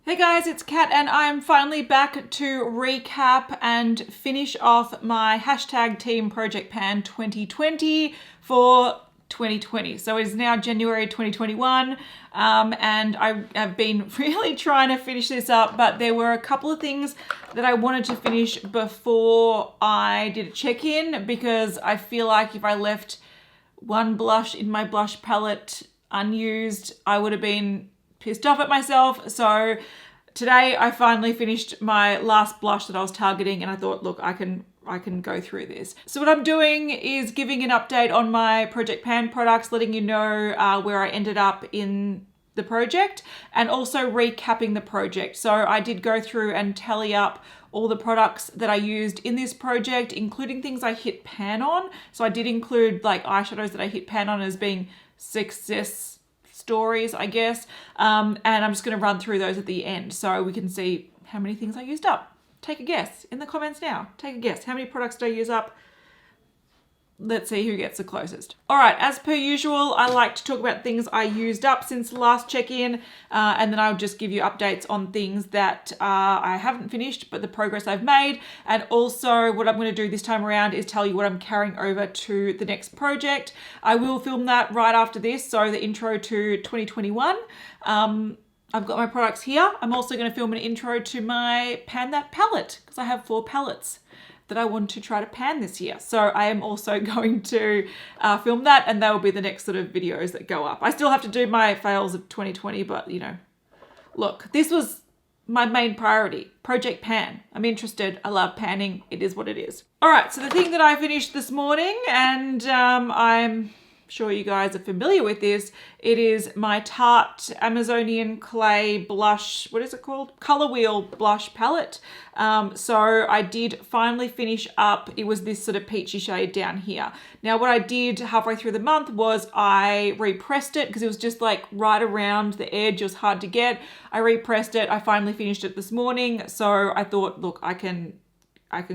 Hey guys, it's Kat and I'm finally back to recap and finish off my hashtag Team Project Pan 2020 for 2020. So it is now January 2021 and I have been really trying to finish this up, but there were a couple of things that I wanted to finish before I did a check-in because I feel like if I left one blush in my blush palette unused, I would have been pissed off at myself. So today I finally finished my last blush that I was targeting and I thought, look, I can go through this. So what I'm doing is giving an update on my Project Pan products, letting you know where I ended up in the project and also recapping the project. So I did go through and tally up all the products that I used in this project, including things I hit pan on. So I did include like eyeshadows that I hit pan on as being success stories, I guess. And I'm just going to run through those at the end so we can see how many things I used up. Take a guess in the comments now. Take a guess. How many products did I use up? Let's see who gets the closest. All right, as per usual, I like to talk about things I used up since the last check-in, and then I'll just give you updates on things that I haven't finished, but the progress I've made. And also what I'm going to do this time around is tell you what I'm carrying over to the next project. I will film that right after this, so the intro to 2021. I've got my products here. I'm also going to film an intro to my Pan That palette, because I have 4 palettes that I want to try to pan this year. So I am also going to film that, and that will be the next sort of videos that go up. I still have to do my fails of 2020, but you know, look, this was my main priority, Project Pan. I'm interested, I love panning, it is what it is. All right, so the thing that I finished this morning, and I'm sure you guys are familiar with this, it is my Tarte Amazonian Clay blush, what is it called? Color Wheel blush palette. So I did finally finish up, it was this sort of peachy shade down here. Now what I did halfway through the month was I repressed it because it was just like right around the edge, it was hard to get. I repressed it, I finally finished it this morning. So I thought, look, I can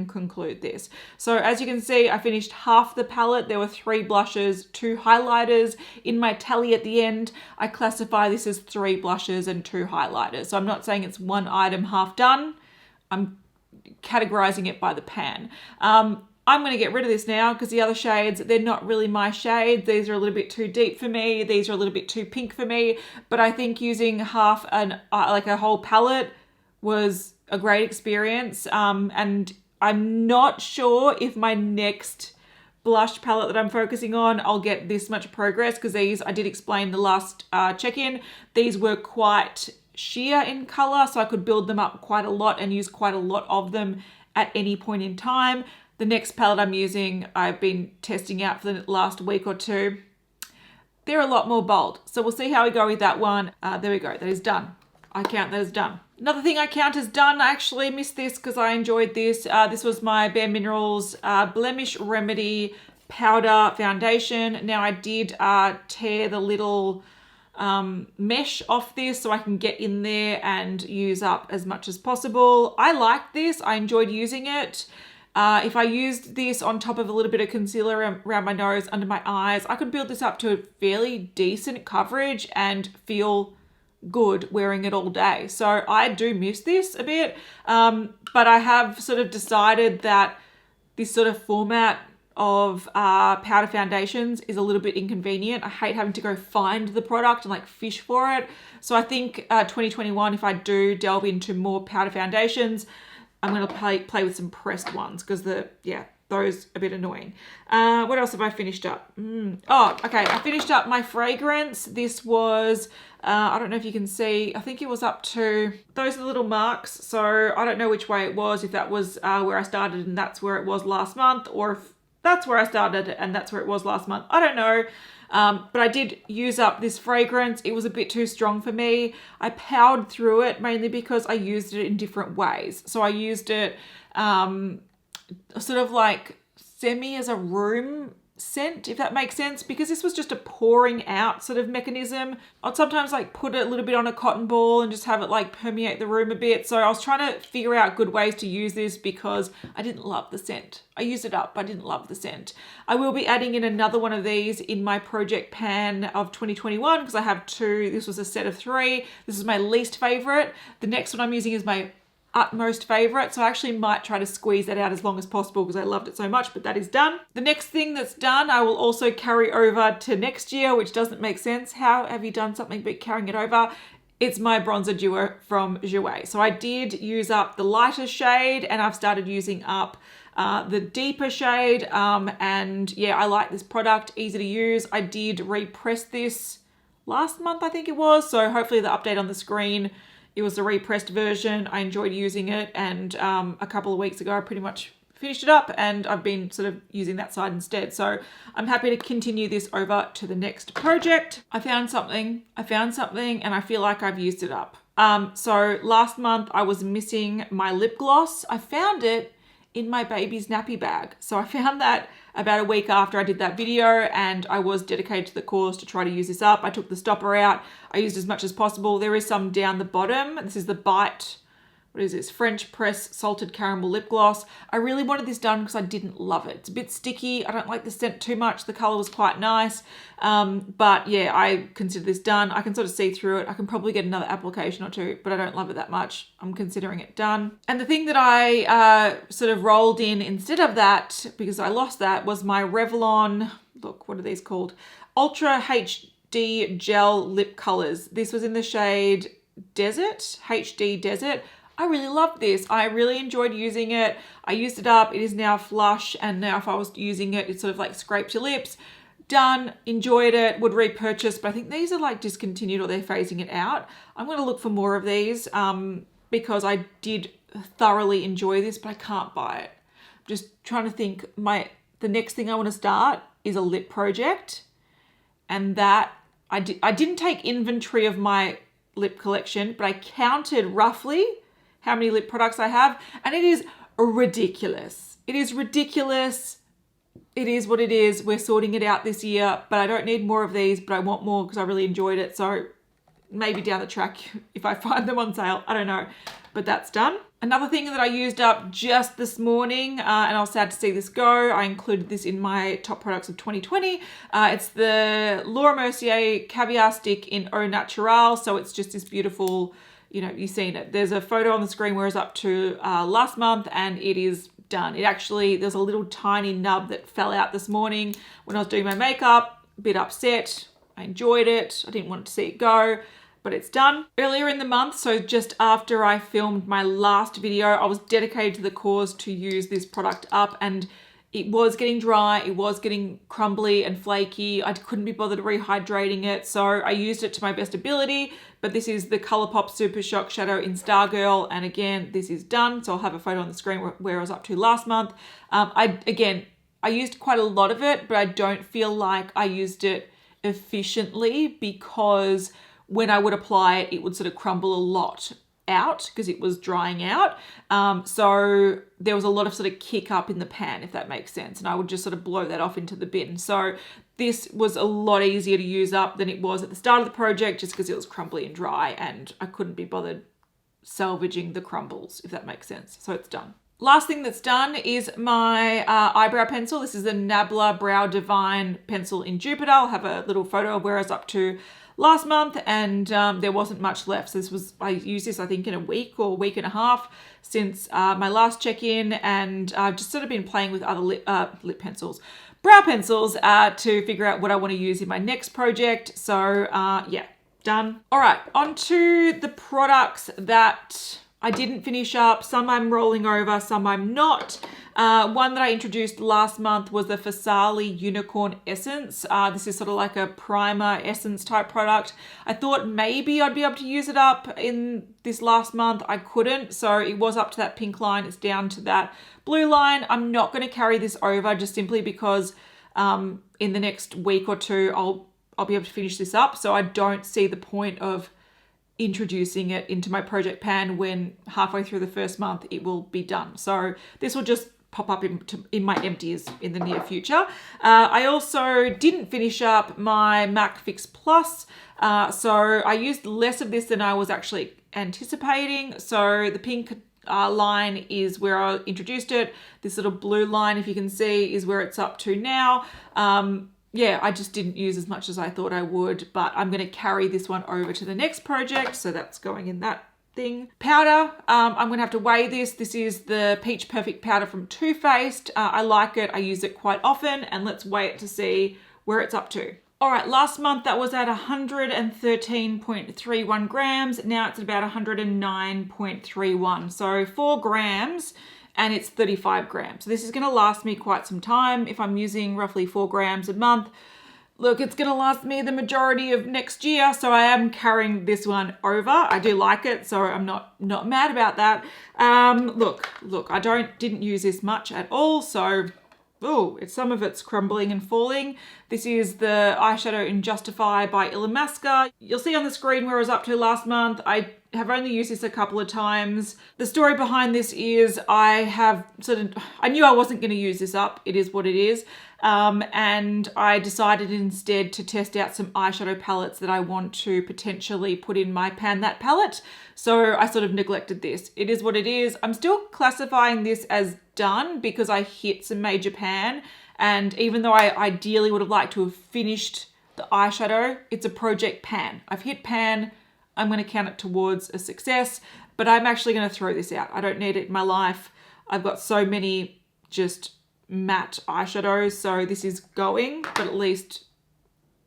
conclude this. So as you can see, I finished half the palette. There were 3 blushes, 2 highlighters. In my tally at the end, I classify this as 3 blushes and 2 highlighters. So I'm not saying it's one item half done. I'm categorizing it by the pan. I'm going to get rid of this now because the other shades, they're not really my shades. These are a little bit too deep for me. These are a little bit too pink for me. But I think using half like a whole palette was a great experience. And I'm not sure if my next blush palette that I'm focusing on, I'll get this much progress because these, I did explain the last check-in, these were quite sheer in color, so I could build them up quite a lot and use quite a lot of them at any point in time. The next palette I'm using, I've been testing out for the last week or 2. They're a lot more bold. So we'll see how we go with that one. There we go, that is done. I count that as done. Another thing I count as done, I actually missed this because I enjoyed this. This was my BareMinerals Blemish Remedy Powder Foundation. Now I did tear the little mesh off this so I can get in there and use up as much as possible. I like this. I enjoyed using it. If I used this on top of a little bit of concealer around my nose, under my eyes, I could build this up to a fairly decent coverage and feel good wearing it all day. So I do miss this a bit, but I have sort of decided that this sort of format of powder foundations is a little bit inconvenient. I hate having to go find the product and like fish for it. So I think 2021, if I do delve into more powder foundations, I'm going to play with some pressed ones because those a bit annoying. What else have I finished up? Oh, okay. I finished up my fragrance. This was, I don't know if you can see, I think it was up to, those are the little marks. So I don't know which way it was, if that was where I started and that's where it was last month, or if that's where I started and that's where it was last month. I don't know. But I did use up this fragrance. It was a bit too strong for me. I powered through it mainly because I used it in different ways. So I used it sort of like semi as a room scent, if that makes sense, because this was just a pouring out sort of mechanism. I'd sometimes like put a little bit on a cotton ball and just have it like permeate the room a bit. So I was trying to figure out good ways to use this because I didn't love the scent. I used it up, but I didn't love the scent. I will be adding in another one of these in my project pan of 2021 because I have two. This was a set of 3. This is my least favorite. The next one I'm using is my utmost favorite, so I actually might try to squeeze that out as long as possible because I loved it so much, but that is done. The next thing that's done I will also carry over to next year, which doesn't make sense. How have you done something but carrying it over? It's my bronzer duo from Jouer. So I did use up the lighter shade and I've started using up the deeper shade, and yeah, I like this product, easy to use. I did repress this last month, I think it was, so hopefully the update on the screen, it was the repressed version. I enjoyed using it, and a couple of weeks ago I pretty much finished it up and I've been sort of using that side instead. So I'm happy to continue this over to the next project. I found something and I feel like I've used it up. So last month I was missing my lip gloss. I found it in my baby's nappy bag. So I found that about a week after I did that video, and I was dedicated to the cause to try to use this up. I took the stopper out. I used as much as possible. There is some down the bottom. This is the Bite, what is this? French Press Salted Caramel Lip Gloss. I really wanted this done because I didn't love it. It's a bit sticky. I don't like the scent too much. The color was quite nice. But yeah, I consider this done. I can sort of see through it. I can probably get another application or two, but I don't love it that much. I'm considering it done. And the thing that I sort of rolled in instead of that, because I lost that, was my Revlon, look, what are these called? Ultra HD Gel Lip Colors. This was in the shade Desert, HD Desert. I really loved this. I really enjoyed using it. I used it up. It is now flush, and now if I was using it, it sort of like scraped your lips. Done. Enjoyed it. Would repurchase, but I think these are like discontinued or they're phasing it out. I'm going to look for more of these because I did thoroughly enjoy this, but I can't buy it. I'm just trying to think. The next thing I want to start is a lip project, and that I didn't take inventory of my lip collection, but I counted roughly how many lip products I have, and it is ridiculous. It is ridiculous. It is what it is. We're sorting it out this year, but I don't need more of these, but I want more because I really enjoyed it. So maybe down the track if I find them on sale, I don't know, but that's done. Another thing that I used up just this morning, and I was sad to see this go, I included this in my top products of 2020. It's the Laura Mercier Caviar Stick in Au Naturel. So it's just this beautiful, you know, you've seen it. There's a photo on the screen where it's up to last month, and it is done. It actually, there's a little tiny nub that fell out this morning when I was doing my makeup. A bit upset. I enjoyed it. I didn't want to see it go, but it's done. Earlier in the month, so just after I filmed my last video, I was dedicated to the cause to use this product up, and it was getting dry, it was getting crumbly and flaky. I couldn't be bothered rehydrating it, so I used it to my best ability. But this is the Colourpop Super Shock Shadow in Stargirl, and again, this is done. So I'll have a photo on the screen where I was up to last month. I used quite a lot of it, but I don't feel like I used it efficiently because when I would apply it, it would sort of crumble a lot out because it was drying out. So there was a lot of sort of kick up in the pan, if that makes sense. And I would just sort of blow that off into the bin. So this was a lot easier to use up than it was at the start of the project just because it was crumbly and dry and I couldn't be bothered salvaging the crumbles, if that makes sense. So it's done. Last thing that's done is my eyebrow pencil. This is the Nabla Brow Divine pencil in Jupiter. I'll have a little photo of where I was up to last month, and there wasn't much left. So I used this I think in a week or a week and a half since my last check-in, and I've just sort of been playing with other brow pencils to figure out what I want to use in my next project. So yeah, done. All right, on to the products that I didn't finish up. Some I'm rolling over, some I'm not. One that I introduced last month was the Farsali Unicorn Essence. This is sort of like a primer essence type product. I thought maybe I'd be able to use it up in this last month. I couldn't, so it was up to that pink line. It's down to that blue line. I'm not going to carry this over just simply because in the next week or two, I'll be able to finish this up. So I don't see the point of introducing it into my project pan when halfway through the first month it will be done. So this will just pop up in my empties in the near future. I also didn't finish up my MAC Fix Plus, so I used less of this than I was actually anticipating. So the pink line is where I introduced it. This little blue line, if you can see, is where it's up to now. Yeah, I just didn't use as much as I thought I would, but I'm going to carry this one over to the next project, so that's going in that thing. Powder, I'm going to have to weigh this. This is the Peach Perfect powder from Too Faced. I like it. I use it quite often, and let's weigh it to see where it's up to. All right, last month that was at 113.31 grams. Now it's at about 109.31. So 4 grams and it's 35 grams. So this is gonna last me quite some time. If I'm using roughly 4 grams a month, look, it's gonna last me the majority of next year. So I am carrying this one over. I do like it, so I'm not mad about that. Look, I didn't use this much at all. So some of it's crumbling and falling. This is the eyeshadow in Justify by Illamasqua. You'll see on the screen where I was up to last month. I have only used this a couple of times. The story behind this is I knew I wasn't going to use this up. It is what it is. And I decided instead to test out some eyeshadow palettes that I want to potentially put in my Pan That palette. So I sort of neglected this. It is what it is. I'm still classifying this as done because I hit some major pan. And even though I ideally would have liked to have finished the eyeshadow, it's a project pan. I've hit pan. I'm going to count it towards a success, but I'm actually going to throw this out. I don't need it in my life. I've got so many just matte eyeshadows, so this is going, but at least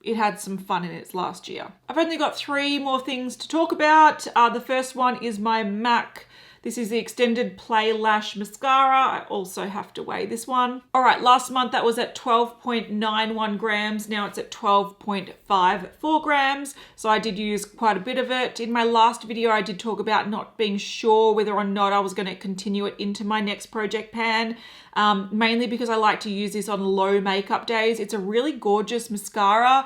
it had some fun in its last year. I've only got 3 more things to talk about. The first one is my MAC. This is the Extended Play Lash Mascara. I also have to weigh this one. All right, last month that was at 12.91 grams. Now it's at 12.54 grams. So I did use quite a bit of it. In my last video, I did talk about not being sure whether or not I was going to continue it into my next project pan. Mainly because I like to use this on low makeup days. It's a really gorgeous mascara.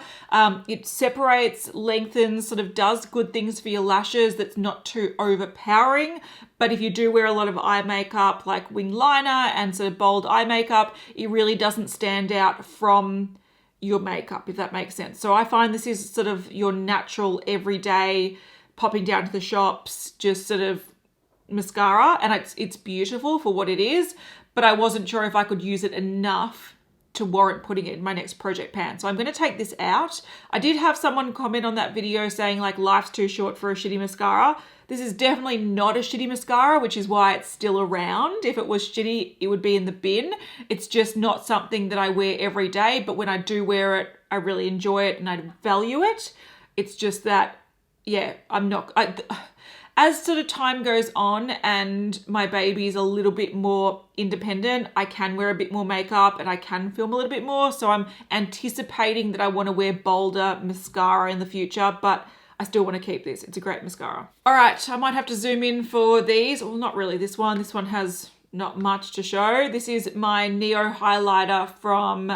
It separates, lengthens, sort of does good things for your lashes that's not too overpowering. But if you do wear a lot of eye makeup like wing liner and sort of bold eye makeup, it really doesn't stand out from your makeup, if that makes sense. So I find this is sort of your natural everyday popping down to the shops, just sort of mascara, and it's beautiful for what it is, but I wasn't sure if I could use it enough to warrant putting it in my next project pan. So I'm going to take this out. I did have someone comment on that video saying like life's too short for a shitty mascara. This is definitely not a shitty mascara, which is why it's still around. If it was shitty, it would be in the bin. It's just not something that I wear every day, but when I do wear it, I really enjoy it and I value it. It's just that, yeah, as sort of time goes on and my baby's a little bit more independent, I can wear a bit more makeup and I can film a little bit more. So I'm anticipating that I want to wear bolder mascara in the future, but I still want to keep this. It's a great mascara. All right, I might have to zoom in for these. Well, not really this one. This one has not much to show. This is my Neo highlighter from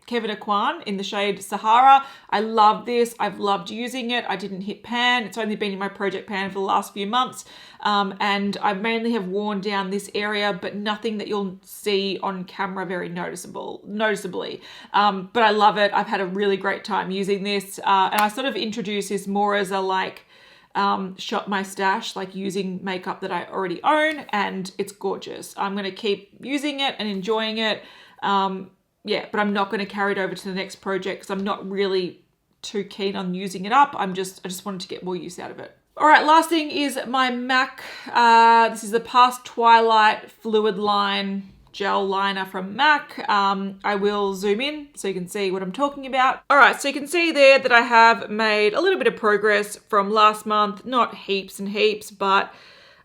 Kevyn Aucoin in the shade Sahara. I love this. I've loved using it. I didn't hit pan. It's only been in my project pan for the last few months. And I mainly have worn down this area, but nothing that you'll see on camera very noticeably. But I love it. I've had a really great time using this. And I sort of introduce this more as a shop my stash, like using makeup that I already own, and it's gorgeous. I'm going to keep using it and enjoying it. Yeah, but I'm not going to carry it over to the next project because I'm not really too keen on using it up. I just wanted to get more use out of it. All right, last thing is my MAC. This is the Past Twilight Fluidline Gel Liner from MAC. I will zoom in so you can see what I'm talking about. All right, so you can see there that I have made a little bit of progress from last month. Not heaps and heaps, but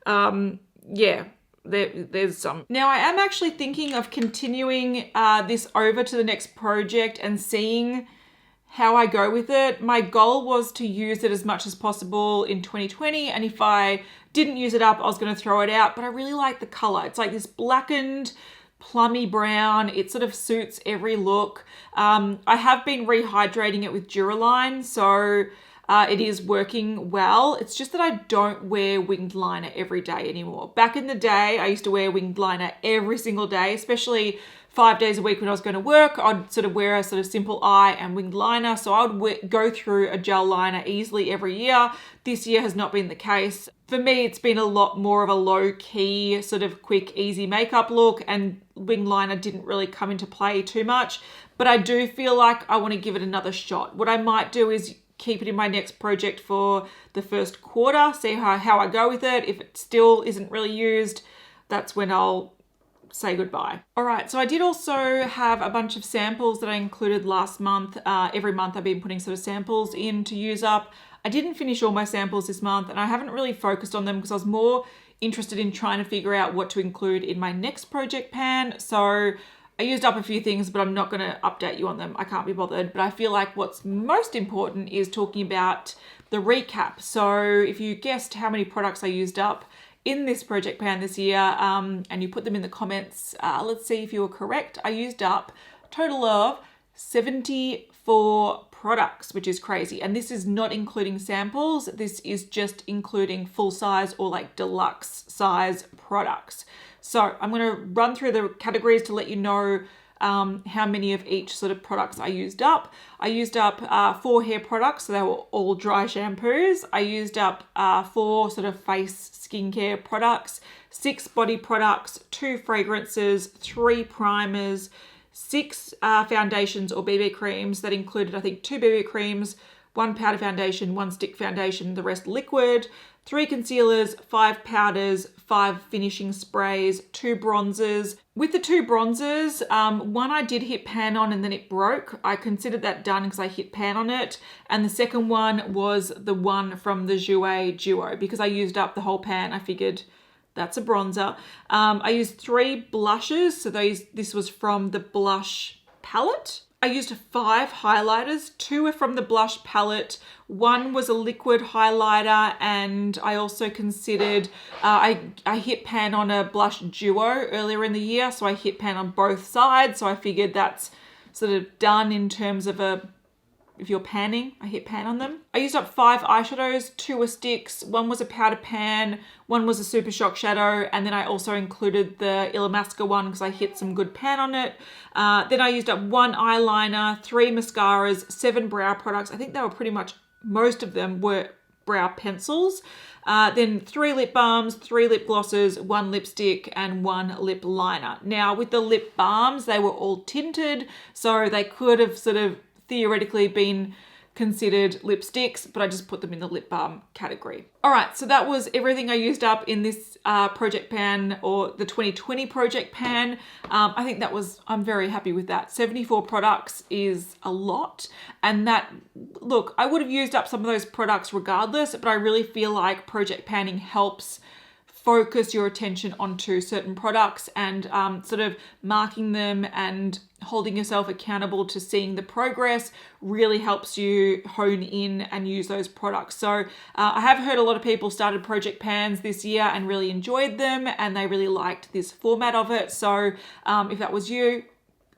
yeah. There's some. Now I am actually thinking of continuing this over to the next project and seeing how I go with it. My goal was to use it as much as possible in 2020, and if I didn't use it up, I was going to throw it out, but I really like the color. It's like this blackened plummy brown. It sort of suits every look. I have been rehydrating it with Duraline, so It is working well. It's just that I don't wear winged liner every day anymore. Back in the day, I used to wear winged liner every single day, especially 5 days a week when I was going to work. I'd sort of wear a sort of simple eye and winged liner. So I would go through a gel liner easily every year. This year has not been the case. For me, it's been a lot more of a low-key, sort of quick, easy makeup look, and winged liner didn't really come into play too much. But I do feel like I want to give it another shot. What I might do is keep it in my next project for the first quarter, see how I go with it. If it still isn't really used, that's when I'll say goodbye. All right, so I did also have a bunch of samples that I included last month. Every month I've been putting sort of samples in to use up. I didn't finish all my samples this month, and I haven't really focused on them because I was more interested in trying to figure out what to include in my next project pan. So I used up a few things, but I'm not going to update you on them. I can't be bothered. But I feel like what's most important is talking about the recap. So if you guessed how many products I used up in this project pan this year, and you put them in the comments, let's see if you were correct. I used up a total of 74 products, which is crazy. And this is not including samples. This is just including full size or like deluxe size products. So I'm going to run through the categories to let you know how many of each sort of products I used up. I used up 4 hair products, so they were all dry shampoos. I used up 4 sort of face skincare products, 6 body products, 2 fragrances, 3 primers, 6 foundations or BB creams. That included, I think, 2 BB creams, 1 powder foundation, 1 stick foundation, the rest liquid, 3 concealers, 5 powders, 5 finishing sprays, 2 bronzers. With the 2 bronzers, one I did hit pan on and then it broke. I considered that done because I hit pan on it. And the second one was the one from the Jouer Duo. Because I used up the whole pan, I figured that's a bronzer. I used 3 blushes. So this was from the blush palette. I used 5 highlighters. 2 are from the blush palette. 1 was a liquid highlighter, and I also considered, I hit pan on a blush duo earlier in the year, so I hit pan on both sides. So I figured that's sort of done in terms of if you're panning, I hit pan on them. I used up 5 eyeshadows, 2 were sticks, 1 was a powder pan, 1 was a super shock shadow, and then I also included the Illamasqua one because I hit some good pan on it. Then I used up 1 eyeliner, 3 mascaras, 7 brow products. I think they were pretty much, most of them were brow pencils. Then 3 lip balms, 3 lip glosses, 1 lipstick, and 1 lip liner. Now with the lip balms, they were all tinted, so they could have sort of theoretically been considered lipsticks, but I just put them in the lip balm category. All right, so that was everything I used up in this project pan, or the 2020 project pan. I think I'm very happy with that. 74 products is a lot. And look, I would have used up some of those products regardless, but I really feel like project panning helps focus your attention onto certain products and sort of marking them and holding yourself accountable to seeing the progress really helps you hone in and use those products. So I have heard a lot of people started project pans this year and really enjoyed them, and they really liked this format of it. So if that was you,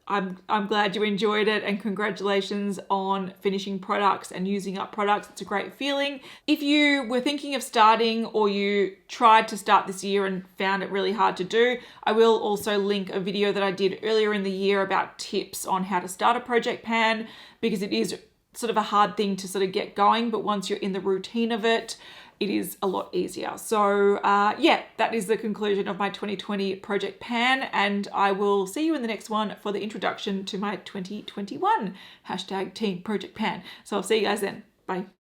I'm glad you enjoyed it, and congratulations on finishing products and using up products. It's a great feeling. If you were thinking of starting, or you tried to start this year and found it really hard to do, I will also link a video that I did earlier in the year about tips on how to start a project pan, because it is sort of a hard thing to sort of get going, but once you're in the routine of it, it is a lot easier. So yeah, that is the conclusion of my 2020 project pan, and I will see you in the next one for the introduction to my 2021 #team project pan. So I'll see you guys then. Bye.